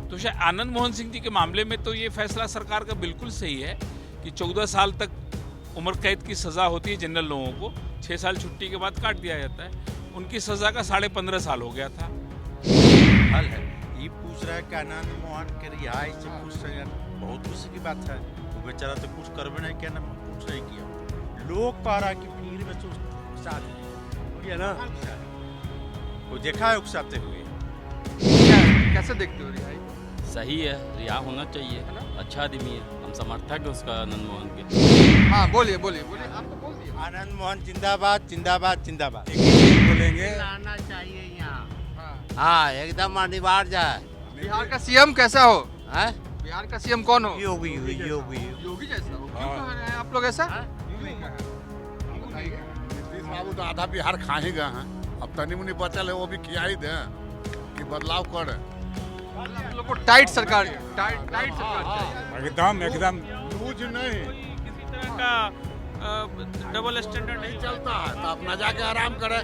तो शायद आनंद मोहन सिंह जी के मामले में तो ये फैसला सरकार का बिल्कुल सही है कि 14 साल तक उम्र कैद की सज़ा होती है जनरल लोगों को, 6 साल छुट्टी के बाद काट दिया जाता है। उनकी सज़ा का 15.5 साल हो गया था। हल है ये पूछ रहा है कि आनंद मोहन के रिहाई से पूछ रहे हैं, बहुत खुशी की बात है। वो बेचारा तो कुछ करवे नहीं किया, ना कुछ नहीं किया। लोग कह रहा कि भीड़ में उकसाते है ना, वो देखा है उकसाते हुए। कैसे देखते हो रिहाई? सही है, रिहा होना चाहिए, अच्छा आदमी है, हम समर्थक है उसका आनंद मोहन के। हाँ बोलिए बोलिए बोलिए, आप तो बोल दिए। आनंद मोहन जिंदाबाद जिंदाबाद जिंदाबाद बोलेंगे आना चाहिए यहाँ। हाँ, हाँ एकदम अनिवार्य है। बिहार का सीएम कैसा हो? हैं? बिहार का सीएम कौन हो? योगी योगी योगी जैसा हो? क्यों कह रहे हैं आप लोग ऐसा? नीतीश बाबू तो आधा बिहार खा ही गए हैं, अब तनी मुनी बचल है वो भी खिया ही दें कि बदलाव करे। आप लोग को टाइट सरकार चाहिए। एकदम एकदम लूज नहीं, किसी तरह का डबल स्टैंडर्ड नहीं चलता है तो अपना जाके आराम करे।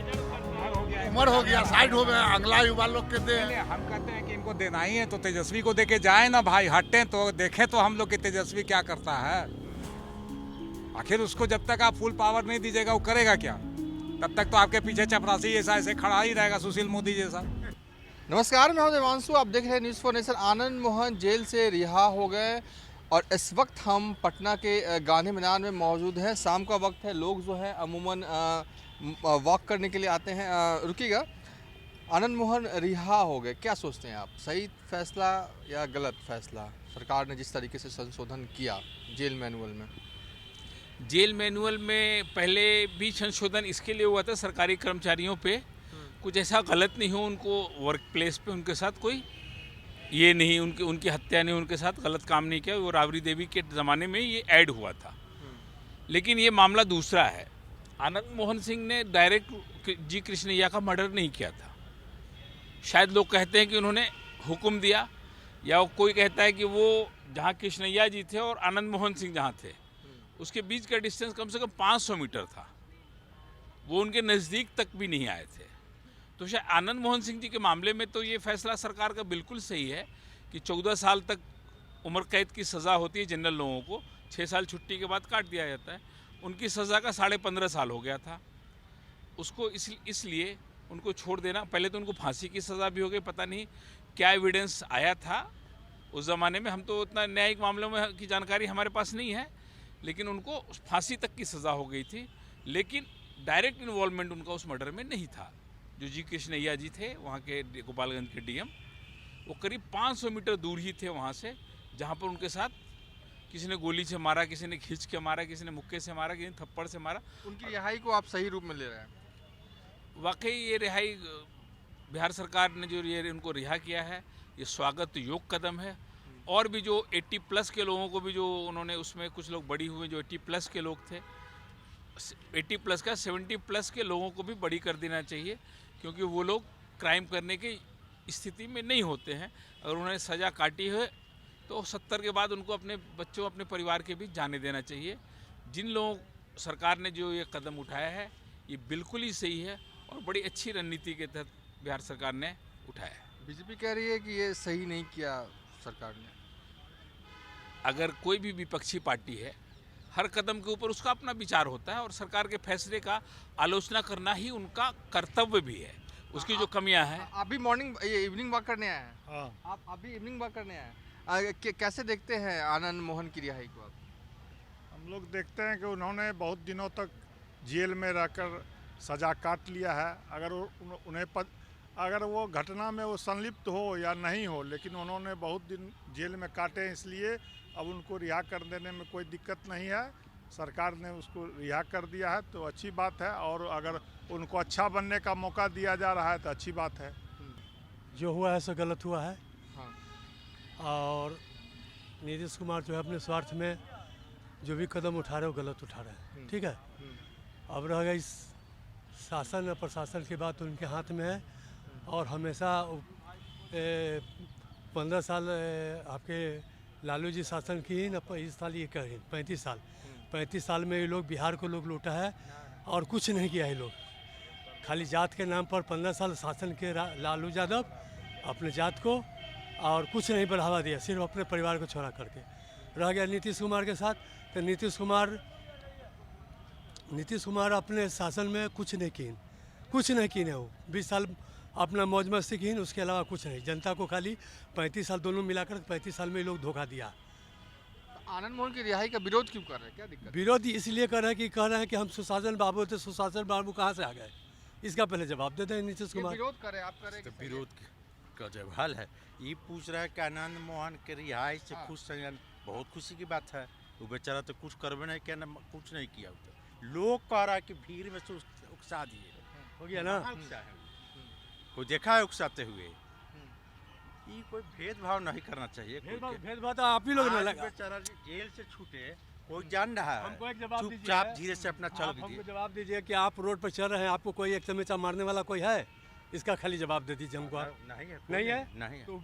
उम्र हो गया, साइड हो गया, अगला युवा लोग के दे। हम कहते हैं कि इनको देना ही है तो तेजस्वी को देके जाए ना भाई, हटें तो देखें तो हम लोग कि तेजस्वी क्या करता है। आखिर उसको जब तक आप फुल पावर नहीं दीजिएगा वो करेगा क्या? तब तक तो आपके पीछे चपरासी ऐसा ऐसे खड़ा ही रहेगा, सुशील मोदी जैसा। नमस्कार, मैं हूं देवांशु, आप देख रहे हैं news for nation. Anand Mohan jail से रिहा हो गए और इस वक्त हम पटना के गांधी मैदान में मौजूद हैं। शाम का वक्त है, लोग जो है अमूमन वॉक करने के लिए आते हैं। रुकिएगा, आनंद मोहन रिहा हो गए, क्या सोचते हैं आप? सही फैसला या गलत फैसला? सरकार ने जिस तरीके से संशोधन किया जेल मैनुअल में। जेल मैनुअल में पहले भी संशोधन इसके लिए हुआ था, सरकारी कर्मचारियों पे कुछ ऐसा गलत नहीं हो, उनको वर्क प्लेस पे उनके साथ कोई ये नहीं, उनकी हत्या नहीं, उनके साथ गलत काम नहीं किया। वो राबड़ी देवी के ज़माने में ये ऐड हुआ था। लेकिन ये मामला दूसरा है। आनंद मोहन सिंह ने डायरेक्ट जी कृष्णैया का मर्डर नहीं किया था। शायद लोग कहते हैं कि उन्होंने हुक्म दिया, या कोई कहता है कि वो जहाँ कृष्णैया जी थे और आनंद मोहन सिंह जहाँ थे उसके बीच का डिस्टेंस कम से कम 500 मीटर था, वो उनके नज़दीक तक भी नहीं आए थे। तो शायद आनंद मोहन सिंह जी के मामले में तो ये फैसला सरकार का बिल्कुल सही है कि 14 साल तक उम्र कैद की सज़ा होती है जनरल लोगों को, 6 साल छुट्टी के बाद काट दिया जाता है। उनकी सज़ा का 15.5 साल हो गया था। उसको इसलिए उनको छोड़ देना, पहले तो उनको फांसी की सज़ा भी हो गई। पता नहीं क्या एविडेंस आया था उस ज़माने में, हम तो उतना न्यायिक मामलों में की जानकारी हमारे पास नहीं है, लेकिन उनको फांसी तक की सज़ा हो गई थी। लेकिन डायरेक्ट इन्वॉल्वमेंट उनका उस मर्डर में नहीं था। जो जी कृष्णैया जी थे वहाँ के गोपालगंज के डीएम, वो करीब 500 मीटर दूर ही थे वहाँ से, जहाँ पर उनके साथ किसी ने गोली से मारा, किसी ने खींच के मारा, किसी ने मुक्के से मारा, किसी ने थप्पड़ से मारा। उनकी रिहाई को आप सही रूप में ले रहे हैं? वाकई ये रिहाई, बिहार सरकार ने जो ये उनको रिहा किया है, ये स्वागत योग्य कदम है। और भी जो 80 प्लस के लोगों को भी जो उन्होंने, उसमें कुछ लोग बड़ी हुए जो 80 प्लस के लोग थे, 80 प्लस का 70 प्लस के लोगों को भी बड़ी कर देना चाहिए, क्योंकि वो लोग क्राइम करने की स्थिति में नहीं होते हैं। अगर उन्होंने सज़ा काटी है तो 70 के बाद उनको अपने बच्चों, अपने परिवार के बीच जाने देना चाहिए। जिन लोगों, सरकार ने जो ये कदम उठाया है ये बिल्कुल ही सही है और बड़ी अच्छी रणनीति के तहत बिहार सरकार ने उठाया है। बीजेपी कह रही है कि ये सही नहीं किया सरकार ने। अगर कोई भी विपक्षी पार्टी है, हर कदम के ऊपर उसका अपना विचार होता है और सरकार के फैसले का आलोचना करना ही उनका कर्तव्य भी है। उसकी जो कमियां हैं। आप भी इवनिंग वॉक करने आए हैं? हाँ। आप अभी इवनिंग वॉक करने आए हैं, कैसे देखते हैं आनंद मोहन की रिहाई को आप? हम लोग देखते हैं कि उन्होंने बहुत दिनों तक जेल में रहकर सज़ा काट लिया है। अगर वो घटना में वो संलिप्त हो या नहीं हो, लेकिन उन्होंने बहुत दिन जेल में काटे, इसलिए अब उनको रिहा कर देने में कोई दिक्कत नहीं है। सरकार ने उसको रिहा कर दिया है तो अच्छी बात है, और अगर उनको अच्छा बनने का मौका दिया जा रहा है तो अच्छी बात है। जो हुआ है सो गलत हुआ है। हाँ। और नीतीश कुमार जो है अपने स्वार्थ में जो भी कदम उठा रहे हो गलत उठा रहे हैं, ठीक है। अब रह गई शासन और प्रशासन की बात उनके हाथ में है, और हमेशा 15 साल आपके लालू जी शासन की ही न, इस साल ये कह रहे 35 साल में ये लोग बिहार को लोग लूटा है और कुछ नहीं किया है। लोग खाली जात के नाम पर 15 साल शासन के लालू यादव अपने जात को और कुछ नहीं बढ़ावा दिया, सिर्फ अपने परिवार को छोड़ा करके रह गया नीतीश कुमार के साथ। तो नीतीश कुमार अपने शासन में कुछ नहीं कीन है वो 20 साल अपना मौज मस्ती कीन, उसके अलावा कुछ नहीं। जनता को खाली 35 साल दोनों मिलाकर 35 साल में ये लोग धोखा दिया। आनंद मोहन की रिहाई का विरोध क्यों कर रहे हैं, क्या दिक्कत? विरोध इसलिए कर रहे हैं कि कह रहे हैं कि हम सुशासन बाबू थे, सुशासन बाबू कहाँ से आ गए, इसका पहले जवाब देते हैं नीतीश ये कुमार। विरोध कर रहे हैं, आप कर रहे हैं तो कि सही है? विरोध का जवाब है। ये पूछ रहा है कि आनंद मोहन के रिहाई से खुश हैं, बहुत खुशी की बात है। वो बेचारा तो कुछ करबे नहीं किया, कुछ नहीं किया। लोग कह रहा है कि भीड़ में से उकसा दिए, हो गया ना। कहाँ उकसा है? कोई देखा है उकसाते हुए? ये कोई भेदभाव नहीं करना चाहिए। भेदभाव तो आप ही लोग ने आज लगा। बेचारा जेल से छूटे, कोई जान रहा है, हमको एक जवाब दीजिए। चुपचाप धीरे से अपना चल आप दीजिए। हमको जवाब दीजिए कि आप रोड पर चल रहे हैं, आपको कोई एक चमेचा मारने वाला कोई है? इसका खाली जवाब दे दीजिए हमको आप। नहीं है, नहीं है? नहीं है। तो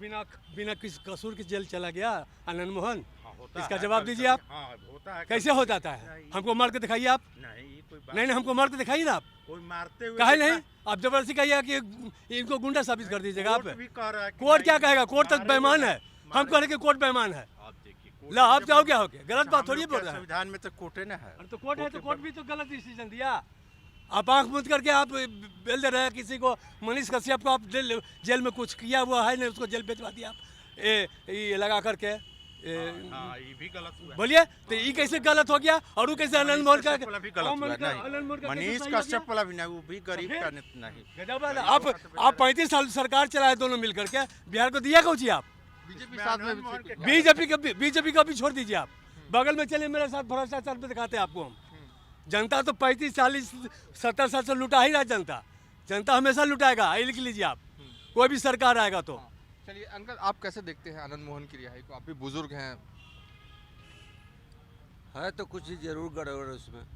बिना किस कसूर की जेल चला गया आनंद मोहन, हाँ, होता इसका है, जवाब कभी- दीजिए आप। हाँ, होता है। कैसे हो जाता है? नहीं। हमको मार के दिखाइए आप। नहीं, ये कोई बात नहीं हमको मार के दिखाइए ना आप। कोई मारते हुए कहे देखा- नहीं, आप जबरदस्ती कहिए कि इनको गुंडा साबित कर दीजिएगा आप। कोर्ट भी कह रहा है कि कोर्ट नहीं, क्या कहेगा? कोर्ट तक मारे बेईमान हुए- है। हम कह रहे हैं कि कोर्ट बेईमान है। आप देखिए, कोर्ट ला आप जब- जाओ, क्या हो गया? गलत हम बात थोड़ी लोग बोल के रहे हैं। संविधान में तो कोर्टे ना है। तो कोर्ट है तो कोर्ट भी तो गलत डिसीजन दिया। आप आंख मूंद करके आप बेल दे रहे हैं किसी को। मनीष कश्यप को आप जेल में कुछ किया हुआ है नहीं, उसको जेल भिजवा दिया आप ये लगा करके। हाँ, ये भी गलत हुआ है। बोलिए तो ये कैसे गलत हो गया? और वो कैसे आनंद मोहन का कश्यप वाला भी गलत हुआ है। नहीं, मनीष कश्यप वाला भी नहीं, वो भी गरीब का नहीं। गजब है ना। आप 35 साल सरकार चलाए दोनों मिल करके, बिहार को दिया कौन आप? बीजेपी साथ में बीजेपी का भी छोड़ दीजिए आप। बगल में चलिए मेरे साथ, भ्रष्टाचार पे दिखाते हैं आपको हम। जनता तो 35 40 70 साल से लुटा ही रहा जनता हमेशा लुटाएगा, ये लिख लीजिए आप। कोई भी सरकार आएगा तो। चलिए अंकल, आप कैसे देखते हैं आनंद मोहन की रिहाई को? आप भी बुजुर्ग हैं। है तो कुछ ही जरूर गड़बड़ उसमें,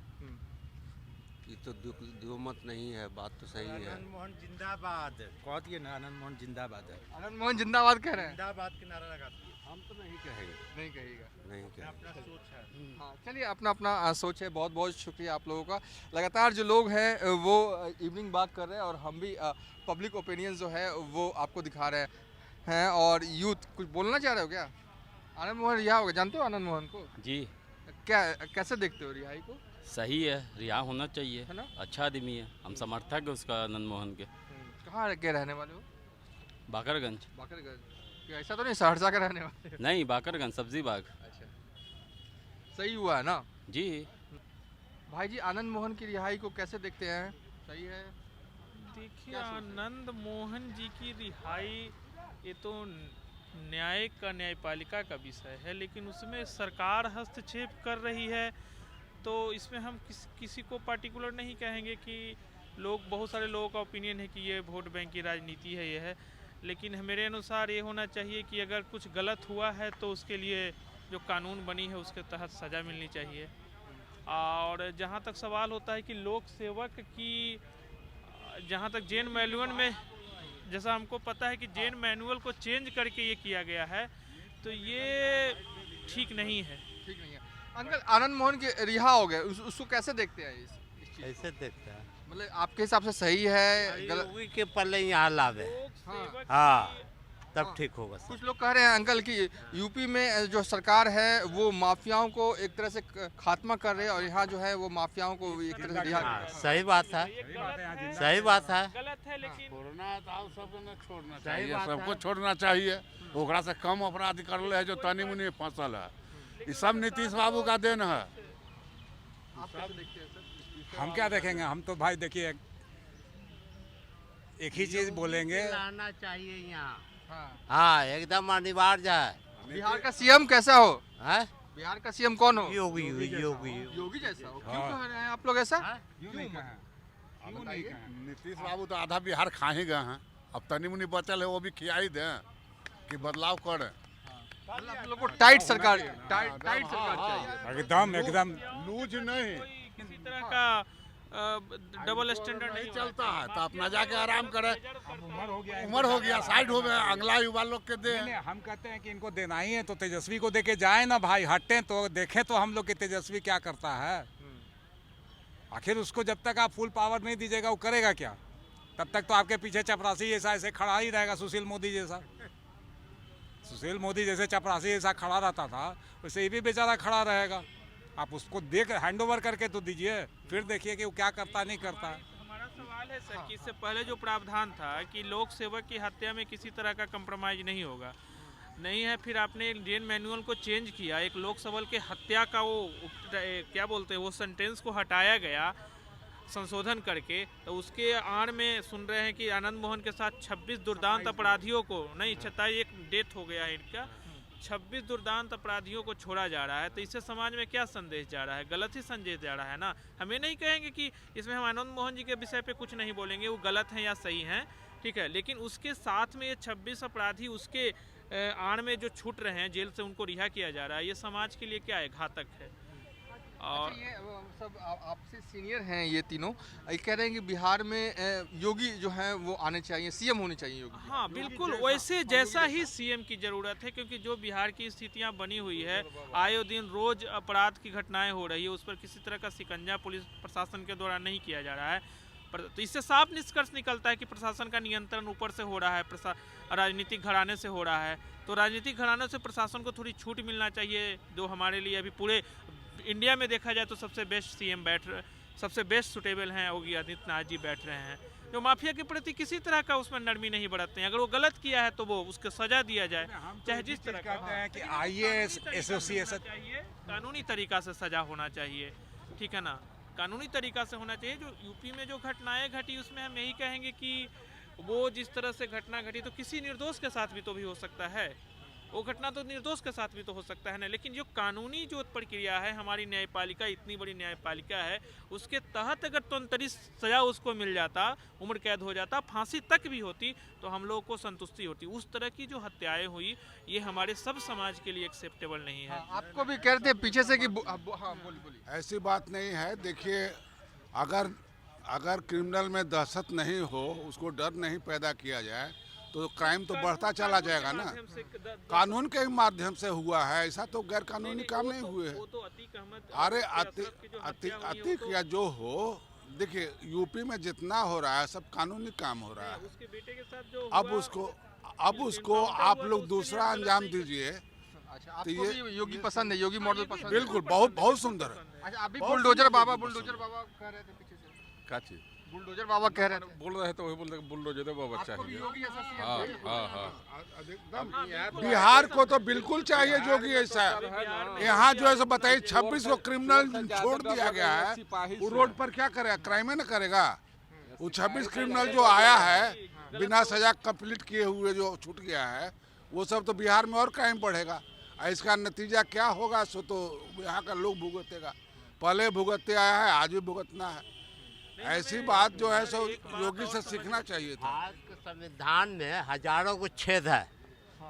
ये तो दो मत नहीं है, बात तो सही है। आनंद मोहन जिंदाबाद कह दिए ना, आनंद मोहन जिंदाबाद है। आनंद मोहन जिंदाबाद कह रहे हैं। जिंदाबाद के नारा लगा दिए। हम तो नहीं कहेंगे, नहीं कहिएगा। नहीं कहेंगे। अपना सोच है। हाँ, चलिए अपना अपना सोच है। बहुत बहुत शुक्रिया आप लोगों का। लगातार जो लोग हैं वो इवनिंग वॉक कर रहे हैं और हम भी पब्लिक ओपिनियन जो है वो आपको दिखा रहे हैं। और यूथ कुछ बोलना चाह रहे हो क्या? आनंद मोहन रिहा हो गए, जानते हो आनंद मोहन को? जी क्या कैसे देखते हो रिहाई को? सही है, रिहा होना चाहिए। है ना? अच्छा आदमी है, हम समर्थक है उसका आनंद मोहन के। कहाँ के रहने वाले हो? बाकरगंज। बाकरगंज। क्या ऐसा तो नहीं सहरसा के रहने वाले? नहीं, बाकरगंज सब्जी बाग। अच्छा, सही हुआ है ना? जी भाई जी, आनंद मोहन की रिहाई को कैसे देखते हैं? सही है? देखिए, आनंद मोहन जी की रिहाई ये तो न्यायिक का न्यायपालिका का विषय है, लेकिन उसमें सरकार हस्तक्षेप कर रही है तो इसमें हम किसी को पार्टिकुलर नहीं कहेंगे कि बहुत सारे लोगों का ओपिनियन है कि ये वोट बैंक की राजनीति है, ये है। लेकिन मेरे अनुसार ये होना चाहिए कि अगर कुछ गलत हुआ है तो उसके लिए जो कानून बनी है उसके तहत सज़ा मिलनी चाहिए। और जहाँ तक सवाल होता है कि लोक सेवक की, जहाँ तक जेन मैनुअल में, जैसा हमको पता है कि जेन मैनुअल को चेंज करके ये किया गया है, तो ये ठीक नहीं है। ठीक नहीं है। अंकल, आनंद मोहन के रिहा हो गए, उसको कैसे देखते हैं? इस चीज़ कैसे देखते हैं? मतलब आपके हिसाब से सही है गलत? योगी के पल्ले यहाँ लावे। हाँ। हाँ, तब हाँ। ठीक होगा सब। कुछ लोग कह रहे हैं अंकल कि यूपी में जो सरकार है वो माफियाओं को एक तरह से खात्मा कर रहे हैं और यहाँ जो है वो माफियाओं को एक तरह से रिहा कर हाँ, रहे हैं। सही बात है, सही बात है। गलत है, लेकिन कोरोना तो सबको न छोड़ना सही चाहिए, बात सबको है। छोड़ना चाहिए। ओकरा से कम अपराध कर ले है जो तनी मुनी फंसल है। ये सब नीतीश बाबू का देन है। आप कैसे देखते हैं सर? हम क्या देखेंगे? हम तो भाई देखिए एक ही चीज़ बोलेंगे, लाना चाहिए यहाँ। हाँ। हाँ, एकदम अनिवार्य है। बिहार का सीएम कैसा हो? हैं? बिहार का सीएम कौन हो? योगी योगी। योगी जैसा हो? क्यों कह रहे हैं आप लोग ऐसा? क्यों नहीं कहें? क्यों नहीं कहें? नीतीश बाबू तो आधा बिहार खा ही गए हैं, अब तनी मुनी बचल है वो भी खिया ही दें कि बदलाव करें। मतलब आप लोग को टाइट सरकार चाहिए। एकदम लूज नहीं किसी तरह का डबल स्टैंडर्ड नहीं चलता है तो अपना जाके आराम करे। उम्र हो गया, साइड हो गया, अगला युवा लोग के दे। नहीं, हम कहते हैं कि इनको देना ही है तो तेजस्वी को देके जाए ना भाई। हटें तो देखें तो हम लोग कि तेजस्वी क्या करता है। आखिर उसको जब तक आप फुल पावर नहीं दीजिएगा वो करेगा क्या? तब तक तो आपके पीछे चपरासी ऐसा ऐसे खड़ा ही रहेगा, सुशील मोदी जैसा। सुशील मोदी जैसे चपरासी ऐसा खड़ा रहता था वैसे ये भी बेचारा खड़ा रहेगा। आप उसको देख हैंड ओवर करके तो दीजिए, फिर देखिए कि वो क्या करता नहीं करता। हमारा सवाल है सर कि इससे पहले जो प्रावधान था कि लोक सेवक की हत्या में किसी तरह का कंप्रोमाइज नहीं होगा, नहीं है, फिर आपने जेल मैनुअल को चेंज किया, एक लोक सेवक के हत्या का वो क्या बोलते हैं वो सेंटेंस को हटाया गया संशोधन करके, तो उसके आड़ में सुन रहे हैं कि आनंद मोहन के साथ 26 दुर्दांत अपराधियों को नहीं 27 एक डेथ हो गया है इनका, 26 दुर्दांत अपराधियों को छोड़ा जा रहा है। तो इससे समाज में क्या संदेश जा रहा है? गलत ही संदेश जा रहा है ना। हम ये नहीं कहेंगे कि इसमें हम आनंद मोहन जी के विषय पे कुछ नहीं बोलेंगे, वो गलत हैं या सही हैं, ठीक है, लेकिन उसके साथ में ये 26 अपराधी उसके आड़ में जो छूट रहे हैं जेल से, उनको रिहा किया जा रहा है, ये समाज के लिए क्या है? घातक है। और अच्छा, ये सब आपसे सीनियर हैं ये तीनों, ये कह रहे हैं कि बिहार में योगी जो हैं वो आने चाहिए, सीएम होने चाहिए योगी। हाँ बिल्कुल, वैसे जैसा ही सीएम की ज़रूरत है, क्योंकि जो बिहार की स्थितियां बनी हुई है, आए दिन रोज अपराध की घटनाएं हो रही है, उस पर किसी तरह का शिकंजा पुलिस प्रशासन के द्वारा नहीं किया जा रहा है। तो इससे साफ निष्कर्ष निकलता है कि प्रशासन का नियंत्रण ऊपर से हो रहा है, राजनीतिक घराने से हो रहा है। तो राजनीतिक घरानों से प्रशासन को थोड़ी छूट मिलना चाहिए, जो हमारे लिए अभी पूरे इंडिया में देखा जाए तो सबसे बेस्ट सीएम सबसे बेस्ट सुटेबल हैं योगी आदित्यनाथ जी बैठ रहे हैं, जो माफिया के प्रति किसी तरह का उसमें नरमी नहीं बरतते हैं। अगर वो गलत किया है तो वो उसको सजा दिया जाए, चाहे जिस तरह का कहते हैं कि आईएएस एसोसिएशन चाहिए, कानूनी तरीका से सजा होना चाहिए, ठीक है ना, कानूनी तरीका से होना चाहिए। जो यूपी में जो घटनाएं घटी उसमें हम यही कहेंगे कि वो जिस तरह से घटना घटी तो किसी निर्दोष के साथ भी तो भी हो सकता है, वो घटना तो निर्दोष के साथ भी तो हो सकता है ना। लेकिन जो कानूनी जो प्रक्रिया है, हमारी न्यायपालिका इतनी बड़ी न्यायपालिका है, उसके तहत अगर तुरंतरी सजा उसको मिल जाता, उम्र कैद हो जाता, फांसी तक भी होती, तो हम लोगों को संतुष्टि होती। उस तरह की जो हत्याएं हुई ये हमारे सब समाज के लिए एक्सेप्टेबल नहीं है। आपको भी कहते हैं पीछे से कि हाँ बोलिए। ऐसी बात नहीं है। देखिए, अगर क्रिमिनल में दहशत नहीं हो, उसको डर नहीं पैदा किया जाए, तो क्राइम तो बढ़ता चला जाएगा ना। कानून के माध्यम से हुआ है, ऐसा तो गैर कानूनी काम नहीं हुए है। अरे अतिक या जो हो, देखिए यूपी में जितना हो रहा है सब कानूनी काम हो रहा है। उसके बेटे के साथ जो अब उसको आप लोग दूसरा अंजाम दीजिए। अच्छा, आपको भी योगी पसंद है, योगी मॉडल पसंद है? बिल्कुल, बहुत सुंदर है। अच्छा, अभी बुलडोजर बाबा कह रहे थे पीछे से, क्या चीज बुलडोजर बाबा कह रहे थे, बोल रहे थे, वही बोलते बुलडोजर बाबा चाहिए। बिहार को तो बिल्कुल चाहिए जोगी ऐसा। यहाँ जो है सो बताइए 26 को क्रिमिनल छोड़ दिया गया है, वो रोड पर क्या करेगा? क्राइम है ना करेगा। वो 26 क्रिमिनल जो आया है बिना सजा कंप्लीट किए हुए जो छूट गया है, वो सब तो बिहार में और क्राइम बढ़ेगा। इसका नतीजा क्या होगा सो तो यहाँ का लोग भुगतेगा। पहले भुगतते आया है, आज भी भुगतना है। ऐसी बात जो है सो योगी से सीखना चाहिए था। भारत के संविधान में हजारों को छेद है,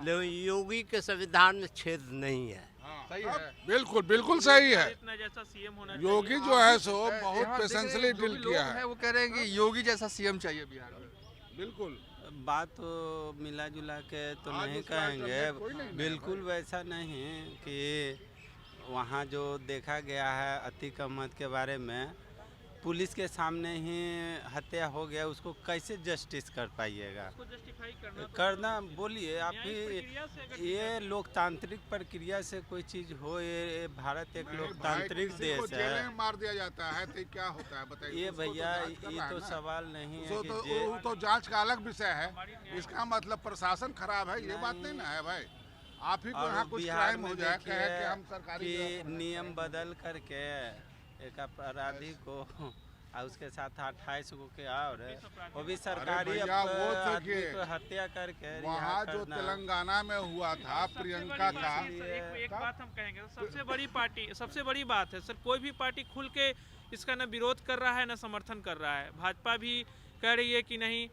लेकिन योगी के संविधान में छेद नहीं है। सही है, बिल्कुल बिल्कुल सही है। इतना जैसा सीएम होना योगी जो है सो बहुत पेशेंसली डील किया है। वो कह रहे हैं कि योगी जैसा सीएम चाहिए बिहार में। बिल्कुल, बात तो मिला जुला के तो नहीं कहेंगे, बिल्कुल वैसा नहीं कि वहाँ जो देखा गया है अतीक अहमद के बारे में, पुलिस के सामने ही हत्या हो गया, उसको कैसे जस्टिस कर पाइएगा? करना बोलिए आप ही। ये लोकतांत्रिक प्रक्रिया से कोई चीज़ हो, ये भारत एक लोकतांत्रिक देश है। मार दिया जाता है तो क्या होता है बताइए? ये भैया ये तो सवाल नहीं है कि तो जांच का अलग विषय है। इसका मतलब प्रशासन खराब है, ये बात नहीं ना है भाई। आप ही को यहाँ कुछ क्राइम हो जाए कि हम सरकारी नियम बदल करके एक अपराधी को और उसके साथ 28 को के और वो भी सरकारी आदमी को हत्या करके वहाँ जो तेलंगाना में हुआ था प्रियंका का। एक बात हम कहेंगे, सबसे बड़ी पार्टी, सबसे बड़ी बात है सर, कोई भी पार्टी खुल के इसका न विरोध कर रहा है न समर्थन कर रहा है। भाजपा भी कह रही है कि नहीं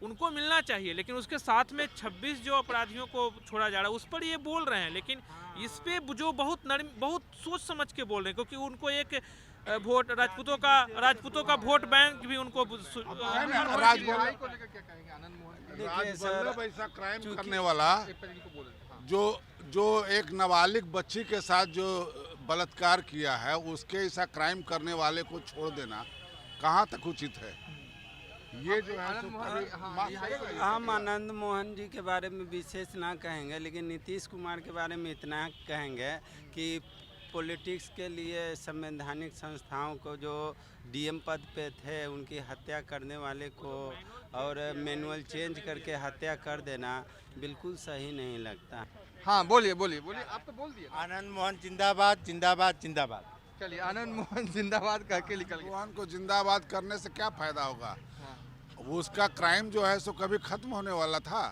उनको मिलना चाहिए, लेकिन उसके साथ में 26 जो अपराधियों को छोड़ा जा रहा है उस पर ये बोल रहे हैं, लेकिन इस पे जो बहुत सोच समझ के बोल रहे हैं, क्योंकि उनको एक वोट राजपूतों का वोट बैंक भी उनको ऐसा क्राइम करने वाला जो एक नाबालिग बच्ची के साथ जो बलात्कार किया है, उसके ऐसा क्राइम करने वाले को छोड़ देना कहाँ तक उचित है? ये जो है आनंद सो मोहन कभी जी, हाँ, माफ रिहाई करेगा ये? हम आनंद मोहन जी के बारे में विशेष ना कहेंगे, लेकिन नीतीश कुमार के बारे में इतना कहेंगे कि पॉलिटिक्स के लिए संवैधानिक संस्थाओं को जो डीएम पद पे थे उनकी हत्या करने वाले को और मैनुअल चेंज करके हत्या कर देना बिल्कुल सही नहीं लगता। हाँ बोलिए बोलिए बोलिए, आप तो बोल दिए। आनंद मोहन जिंदाबाद जिंदाबाद जिंदाबाद। चलिए, आनंद मोहन जिंदाबाद कह के निकल गए। भगवान को जिंदाबाद करने से क्या फायदा होगा? वो उसका क्राइम जो है सो कभी खत्म होने वाला था।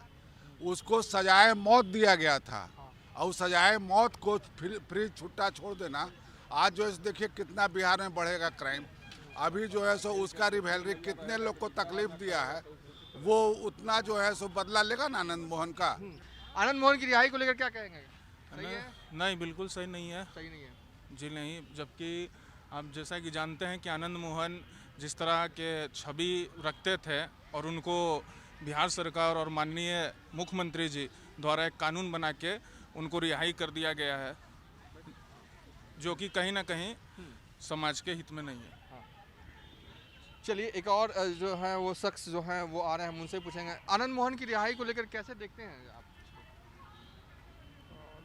उसको सजाए मौत दिया गया था और उस सजाए मौत को फ्री छुट्टा छोड़ देना, आज जो है देखिए कितना बिहार में बढ़ेगा क्राइम। अभी जो है सो उसका रिवेलरी कितने लोग को तकलीफ दिया है, वो उतना जो है सो बदला लेगा ना आनंद मोहन का। आनंद मोहन की रिहाई को लेकर क्या कहेंगे? सही है? नहीं, बिल्कुल सही नहीं है। सही नहीं है जी नहीं, जबकि आप जैसा कि जानते हैं कि आनंद मोहन जिस तरह के छवि रखते थे और उनको बिहार सरकार और माननीय मुख्यमंत्री जी द्वारा एक कानून बना के उनको रिहाई कर दिया गया है, जो कि कहीं ना कहीं समाज के हित में नहीं है। चलिए, एक और जो है वो शख्स जो है वो आ रहे हैं, हम उनसे पूछेंगे। आनंद मोहन की रिहाई को लेकर कैसे देखते हैं आप?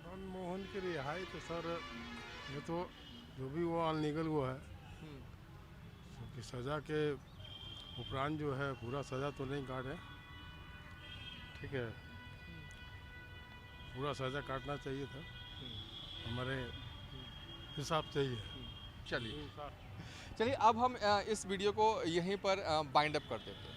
आनंद मोहन की रिहाई तो सर, ये तो जो भी वो अनलीगल वो है, क्योंकि सज़ा के उपरांत जो है पूरा सज़ा तो नहीं काटे, ठीक है, पूरा सज़ा काटना चाहिए था हमारे हिसाब से ही है। चलिए अब हम इस वीडियो को यहीं पर बाइंड अप कर देते हैं।